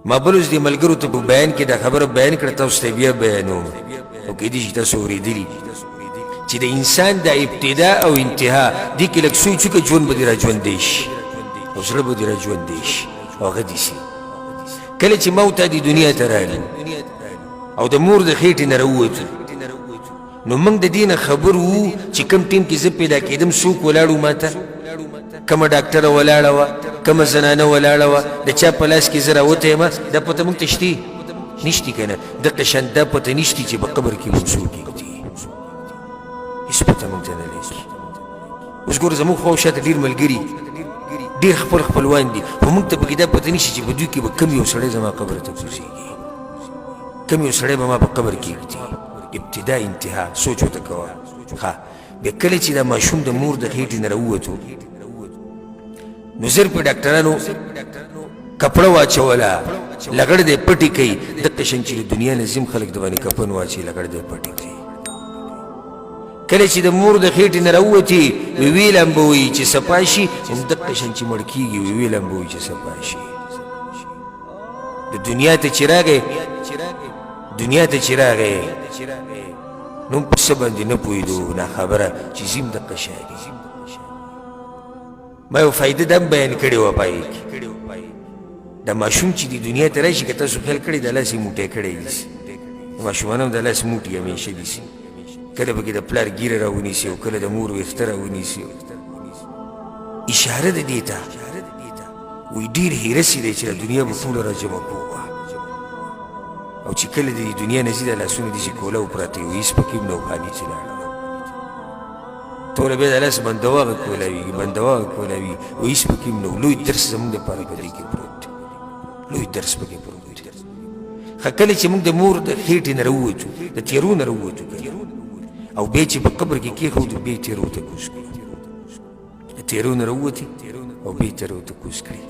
ما بل اوس دې ملګرو ته په بیان کې دا خبره بیان کړه، تاسو ته بیا بیانوم او کیدای شي تاسو اورېدلي چې د انسان د ابتدا او انتها دې کې لږ سوچ وکړه، ژوند به دې را ژوندی شي او زړه به دې را ژوندی شي او هغه داسې کله چې موت دې دنیا ته راغلو او د مور د خېټې نه راووتو، نو موږ د دې نه خبر وو چې کوم ټیم کې زه پیدا کېدم، څوک ولاړ و ما ته، کومه ډاکټره ولاړه وه، کومه زنانه ولاړه وه، د چا په لاس کې زه راوتی یم، دا پته موږ ته شتې نشتي که نه، دغه شان دا پته نشتي چې په قبر کې موږ څوک ږدي، هېڅ پته موږ ته نه لګي. اوس ګوره زموږ خوا شاته ډېر ملګري ډېر خپل خپلوان دي، خو موږ ته پکې دا پته نشي چې په دوی کې به کوم یو سړی زما قبر ته کوزېږي، کوم یو سړی به ما په قبر کې ږدي. ابتدا انتها سوچ ورته کوه. ښه بیا کله چې دا ماشوم د مور د خېټې نه راووتو، نو زر په ډاکټرانو کپړه واچوله، لګړ دی پټې کوي، دغه شان چې د دنیا نه ځم خلک د باندې کفن واچوي، لګړ دی پټې کوي. کله چې د مور د خېټې نه راووتې، ویې لامبوي چې صفا شي، همدغه شان چې مړ کېږي ویې لامبوي چې صفا شي. د دنیا ته چې راغی، دنیا ته چې راغی نو په څه باندې نه پوهېدو، ناخبره چې ځیم دغه شاعري. ما یو فایده دا هم بیان کړې وه پای کې، دا ماشوم چې د دنیا ته راشي، که تاسو خیال کړی د لاس یې موټی کړی دي، د ماشومانو د لاس موټي همیشه دي، کله پکې د پلار ګیره راونیسي او کله د مور ویښته راونیسي. اشاره ده دې ته وایي ډېر هیرسي دی چې د دنیا به ټوله را جمع کوو، او چې کله د دنیا نه ځي دا لاسونه داسې کولاو پراته وي، هېڅ پکې هم نه و خالي چې لاړه ټوله بیا د لاس بندواغه کولاوي بندواغه کولاوي، و هېڅ پکې هم نه و. لوی درس زموږ دپاره په دې کې پروت دی، لوی درس پکې پروت دی. ښه کله چې موږ د مور د خېټې نه راووتو، د تیرو نه راووتو او بیا چې په قبر کې کېښودو، بیا یې تیرو ته کوز کړو، د تیرو نه راووتې او بیا یې تیرو ته کوز کړې.